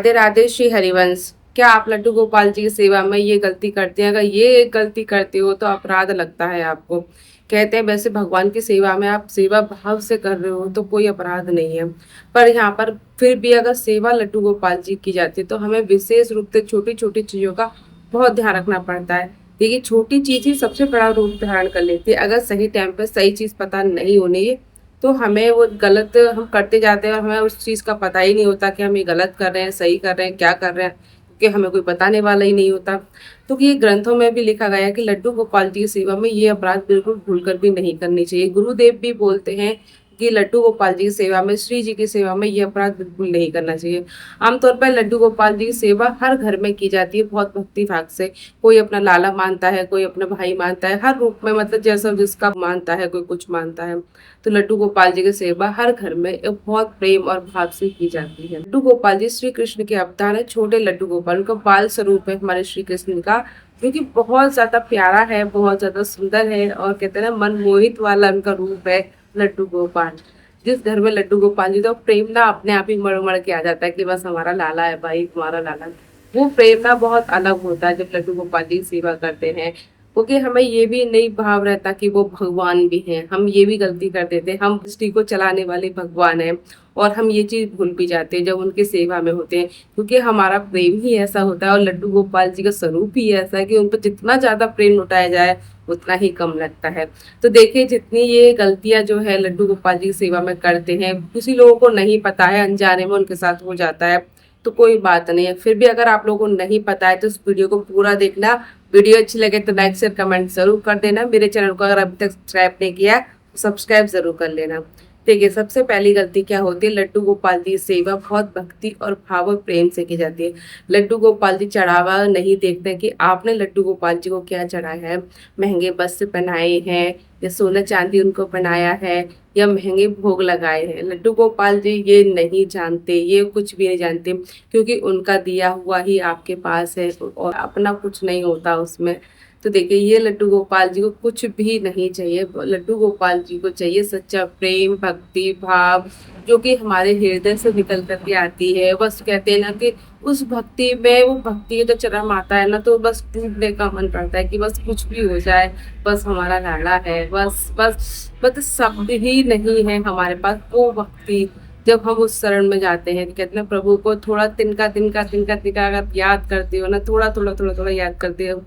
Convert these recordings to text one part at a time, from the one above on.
राधे राधे श्री हरिवंश। क्या आप लड्डू गोपाल जी की सेवा में ये गलती करते हैं? अगर ये गलती करते हो तो अपराध लगता है आपको। कहते हैं वैसे भगवान की सेवा में आप सेवा भाव से कर रहे हो तो कोई अपराध नहीं है, पर यहाँ पर फिर भी अगर सेवा लड्डू गोपाल जी की जाती है तो हमें विशेष रूप से छोटी छोटी चीजों का बहुत ध्यान रखना पड़ता है। देखिए, छोटी चीज ही सबसे बड़ा रूप धारण कर लेती है। अगर सही टाइम पर सही चीज पता नहीं होनी है तो हमें वो गलत हम करते जाते हैं और हमें उस चीज़ का पता ही नहीं होता कि हम ये गलत कर रहे हैं, सही कर रहे हैं, क्या कर रहे हैं, क्योंकि हमें कोई बताने वाला ही नहीं होता। तो ये ग्रंथों में भी लिखा गया है कि लड्डू गोपाल जी की सेवा में ये अपराध बिल्कुल भूलकर भी नहीं करनी चाहिए। गुरुदेव भी बोलते हैं कि लड्डू गोपाल जी की सेवा में, श्री जी की सेवा में ये अपराध बिल्कुल नहीं करना चाहिए। आमतौर पर लड्डू गोपाल जी की सेवा हर घर में की जाती है बहुत भक्ति भाव से। कोई अपना लाला मानता है, कोई अपना भाई मानता है, हर रूप में, मतलब जैसा जिसका मानता है, कोई कुछ मानता है। तो लड्डू गोपाल जी की सेवा हर घर में एक बहुत प्रेम और भाव से की जाती है। लड्डू गोपाल जी श्री कृष्ण के अवतार है। छोटे लड्डू गोपाल उनका बाल स्वरूप है हमारे श्री कृष्ण का, जो कि बहुत ज्यादा प्यारा है, बहुत ज्यादा सुंदर है, और कहते हैं ना मनमोहित वाला उनका रूप है लड्डू गोपाल। जिस घर में लड्डू गोपाल जी, तो प्रेम ना अपने आप ही मड़ मड़ के आ जाता है कि बस हमारा लाला है भाई, हमारा लाला। वो प्रेम ना बहुत अलग होता है जब लड्डू गोपाल जी की सेवा करते हैं, क्योंकि हमें ये भी नहीं भाव रहता कि वो भगवान भी हैं। हम ये भी गलती कर देते हैं, हम सृष्टि को चलाने वाले भगवान हैं और हम ये चीज भूल भी जाते हैं जब उनकी सेवा में होते हैं, क्योंकि हमारा प्रेम ही ऐसा होता है और लड्डू गोपाल जी का स्वरूप ही ऐसा है कि उन पर जितना ज्यादा प्रेम लुटाया जाए उतना ही कम लगता है। तो देखिए, जितनी ये गलतियां जो है लड्डू गोपाल जी की सेवा में करते हैं, किसी लोगों को नहीं पता है, अनजाने में उनके साथ हो जाता है, तो कोई बात नहीं है। फिर भी अगर आप लोगों को नहीं पता है तो इस वीडियो को पूरा देखना। वीडियो अच्छी लगे तो लाइक शेयर कमेंट जरूर कर देना। मेरे चैनल को अगर अभी तक सब्सक्राइब नहीं किया तो सब्सक्राइब जरूर कर लेना। देखिए, सबसे पहली गलती क्या होती है, लड्डू गोपाल जी की सेवा बहुत भक्ति और भाव और प्रेम से की जाती है। लड्डू गोपाल जी चढ़ावा नहीं देखते कि आपने लड्डू गोपाल जी को क्या चढ़ाया है। महंगे वस्त्र पहनाए हैं या सोना चांदी उनको पहनाया है या महंगे भोग लगाए हैं, लड्डू गोपाल जी ये नहीं जानते, ये कुछ भी नहीं जानते, क्योंकि उनका दिया हुआ ही आपके पास है और अपना कुछ नहीं होता उसमें। तो देखिए, ये लड्डू गोपाल जी को कुछ भी नहीं चाहिए। लड्डू गोपाल जी को चाहिए सच्चा प्रेम, भक्ति भाव, जो कि हमारे हृदय से निकल करके आती है। बस कहते हैं ना कि उस भक्ति में, वो भक्ति का जब चरम आता है ना, तो बस टूटने का मन करता है कि बस कुछ भी हो जाए, बस हमारा लाड़ा है, बस बस बस शब्द ही नहीं है हमारे पास वो भक्ति। जब हम उस शरण में जाते हैं, कहते हैं प्रभु को थोड़ा तिनका तिनका तिनका तिनका अगर याद करते हो ना, थोड़ा थोड़ा थोड़ा थोड़ा याद करते हो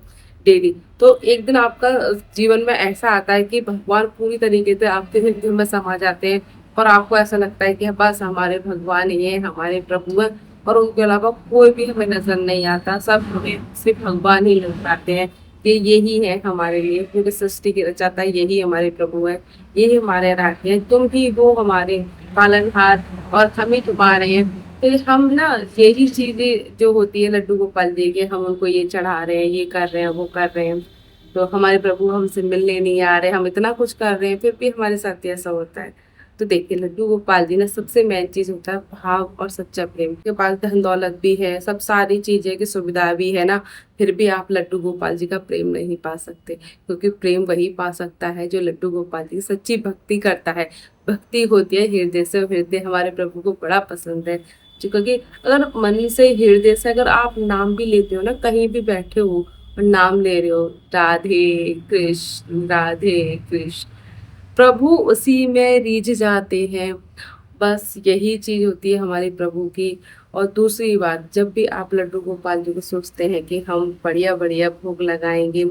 डेली, तो एक दिन आपका जीवन में ऐसा आता है कि भगवान पूरी तरीके से आपके हृदय में समा जाते हैं और आपको ऐसा लगता है कि बस हमारे भगवान ही है, हमारे प्रभु हैं, और उनके अलावा कोई भी हमें नजर नहीं आता। सब हमें सिर्फ भगवान ही नजर आते हैं कि यही है हमारे लिए, पूरी सृष्टि की रचयिता यही हमारे प्रभु है, यही हमारे राखी है, तुम ही हो हमारे पालनहार और हम ही तुम्हारे हैं। फिर हम ना यही चीजें जो होती है लड्डू गोपाल जी के, हम उनको ये चढ़ा रहे हैं, ये कर रहे हैं, वो कर रहे हैं, तो हमारे प्रभु हमसे मिलने नहीं आ रहे, हम इतना कुछ कर रहे हैं फिर भी हमारे साथ ऐसा होता है। तो देखिए, लड्डू गोपाल जी ना सबसे मेन चीज होता है भाव और सच्चा प्रेम। के पास धन दौलत भी है, सब सारी चीजें की सुविधा भी है ना, फिर भी आप लड्डू गोपाल जी का प्रेम नहीं पा सकते, क्योंकि प्रेम वही पा सकता है जो लड्डू गोपाल जी की सच्ची भक्ति करता है। भक्ति होती है हृदय से, और हृदय हमारे प्रभु को बड़ा पसंद है। क्योंकि अगर मन से, हृदय से अगर आप नाम भी लेते हो ना, कहीं भी बैठे हो और नाम ले रहे हो, राधे कृष्ण राधे कृष्ण, प्रभु उसी में रीझ जाते हैं। बस यही चीज होती है हमारे प्रभु की। और दूसरी बात, जब भी आप लड्डू गोपाल जी को सोचते हैं कि हम बढ़िया बढ़िया भोग लगाएंगे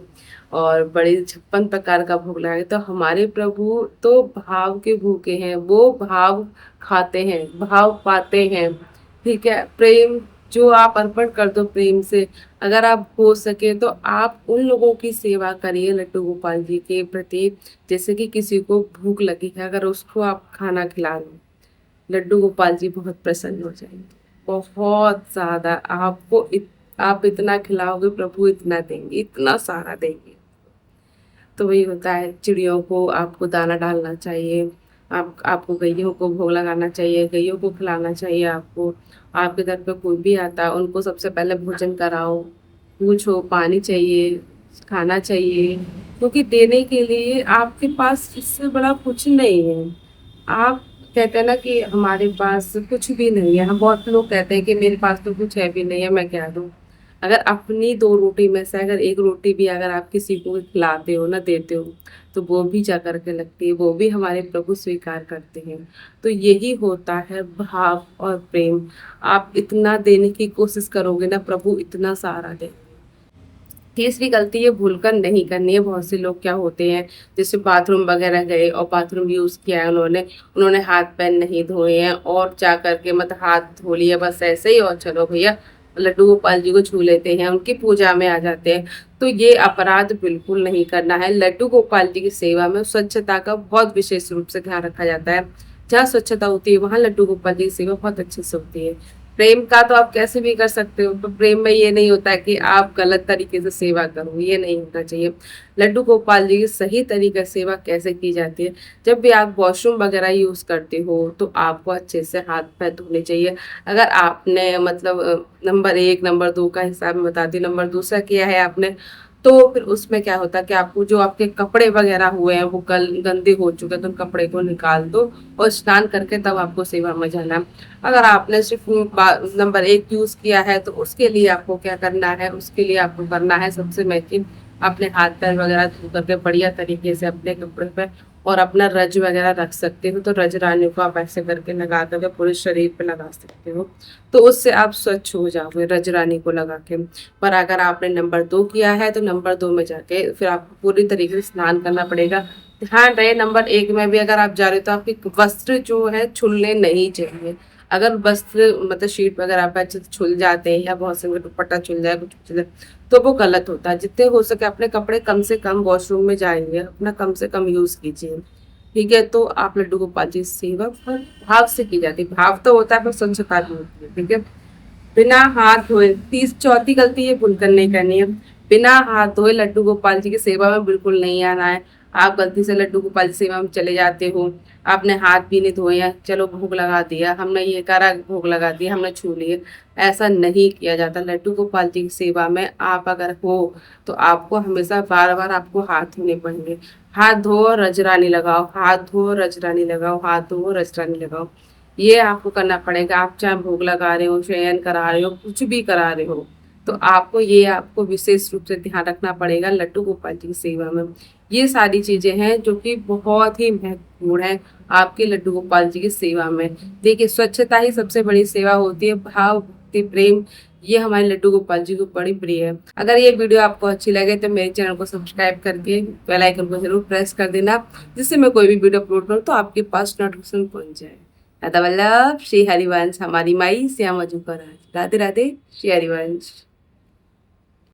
और बड़े 56 प्रकार का भोग लगाएंगे, तो हमारे प्रभु तो भाव के भूखे हैं, वो भाव खाते हैं, भाव पाते हैं। ठीक है, प्रेम जो आप अर्पण कर दो प्रेम से, अगर आप हो सके तो आप उन लोगों की सेवा करिए लड्डू गोपाल जी के प्रति, जैसे कि किसी को भूख लगी है, अगर उसको आप खाना खिला दो, लड्डू गोपाल जी बहुत प्रसन्न हो जाएंगे, बहुत ज्यादा। आप इतना खिलाओगे, प्रभु इतना देंगे, इतना सारा देंगे। तो वही होता है, चिड़ियों को आपको दाना डालना चाहिए, आपको गैयों को भोग लगाना चाहिए, गैयों को खिलाना चाहिए। आपको, आपके घर पे कोई भी आता है उनको सबसे पहले भोजन कराओ, पूछो पानी चाहिए, खाना चाहिए, क्योंकि देने के लिए आपके पास इससे बड़ा कुछ नहीं है। आप कहते हैं ना कि हमारे पास कुछ भी नहीं है। हम बहुत लोग कहते हैं कि मेरे पास तो कुछ है भी नहीं है, मैं क्या दूँ। अगर अपनी दो रोटी में से अगर एक रोटी भी अगर आप किसी को खिलाते हो ना, देते हो, तो वो भी जा करके लगती है, वो भी हमारे प्रभु स्वीकार करते हैं। तो यही होता है भाव और प्रेम। आप इतना देने की कोशिश करोगे ना, प्रभु इतना सारा दे। तीसरी गलती ये भूलकर नहीं करनी है। बहुत से लोग क्या होते हैं, जैसे बाथरूम वगैरह गए और बाथरूम यूज़ किया है उन्होंने, उन्होंने हाथ पैर नहीं धोए हैं और जा करके मतलब हाथ धो लिए बस ऐसे ही, और चलो भैया लड्डू गोपाल जी को छू लेते हैं, उनकी पूजा में आ जाते हैं। तो ये अपराध बिल्कुल नहीं करना है। लड्डू गोपाल जी की सेवा में स्वच्छता का बहुत विशेष रूप से ध्यान रखा जाता है। जहाँ स्वच्छता होती है वहाँ लड्डू गोपाल जी की सेवा बहुत अच्छे से होती है। प्रेम का तो आप कैसे भी कर सकते हो, पर प्रेम में ये नहीं होता है कि आप गलत तरीके से सेवा करो, ये नहीं होना चाहिए। लड्डू गोपाल जी की सही तरीके से सेवा कैसे की जाती है, जब भी आप वॉशरूम वगैरह यूज करते हो तो आपको अच्छे से हाथ पैर धोने चाहिए। अगर आपने मतलब नंबर 1 नंबर 2 का हिसाब में बताती हूँ, नंबर दूसरा किया है आपने, तो फिर उसमें क्या होता है कि आपको जो आपके कपड़े वगैरह हुए हैं वो गंदे हो चुके हैं, तो उन कपड़े को निकाल दो और स्नान करके तब आपको सेवा में जाना है। अगर आपने सिर्फ नंबर 1 यूज किया है तो उसके लिए आपको क्या करना है, उसके लिए आपको करना है सबसे महत्वपूर्ण, अपने हाथ पैर वगैरह धो करके बढ़िया तरीके से अपने कपड़े पे और अपना रज वगैरह रख सकते हो। तो रज रानी को आप ऐसे करके लगा करके पूरे शरीर पे लगा सकते हो, तो उससे आप स्वच्छ हो जाओगे रज रानी को लगा के। पर अगर आपने नंबर 2 किया है तो नंबर 2 में जाके फिर आपको पूरी तरीके से स्नान करना पड़ेगा। ध्यान रहे नंबर 1 में भी अगर आप जा रहे हो तो आपके वस्त्र जो है छुलने नहीं चाहिए। अगर वस्त्र मतलब शीट वगैरह पे अच्छे से छुल जाते हैं या बहुत से दुपट्टा छुल जाए, कुछ छुल जाए, तो वो गलत होता है। जितने हो सके अपने कपड़े कम से कम वॉशरूम में जाएंगे अपना कम से कम यूज कीजिए। ठीक है, तो आप लड्डू गोपाल जी की सेवा पर भाव से की जाती है। भाव तो होता है पर स्वच्छता भी होती है। ठीक है, बिना हाथ धोए, चौथी गलती ये भूल कर नहीं करनी है। बिना हाथ धोए लड्डू गोपाल जी की सेवा में बिल्कुल नहीं आना है। आप गलती से लड्डू गोपाल जी सेवा में चले जाते हो, आपने हाथ भी नहीं धोए हैं, चलो भोग लगा दिया हमने, ये करा भोग लगा दिया हमने, छू लिए, ऐसा नहीं किया जाता। लड्डू गोपाल जी की सेवा में आप अगर हो तो आपको हमेशा बार बार आपको हाथ धोने पड़ेंगे। हाथ धो रजरानी लगाओ, हाथ धो रजरानी लगाओ, हाथ धो रजरानी लगाओ, ये आपको करना पड़ेगा। आप चाहे भोग लगा रहे हो, शयन करा रहे हो, कुछ भी करा रहे हो, तो आपको विशेष रूप से ध्यान रखना पड़ेगा लड्डू गोपाल जी की सेवा में। ये सारी चीजें हैं जो कि बहुत ही महत्वपूर्ण है आपके लड्डू गोपाल जी की सेवा में। देखिए, स्वच्छता ही सबसे बड़ी सेवा होती है। भाव भक्ति प्रेम, ये हमारे लड्डू गोपाल जी को बड़ी प्रिय है। अगर ये वीडियो आपको अच्छी लगे तो मेरे चैनल को सब्सक्राइब करके बेल आइकन को जरूर प्रेस कर देना, जिससे मैं कोई भी वीडियो अपलोड करूँ तो आपके पास नोटिफिकेशन पहुंच जाए। राधा वल्लभ श्री हरिवंश, हमारी माई श्यामा जू का राज। राधे राधे, श्री हरिवंश।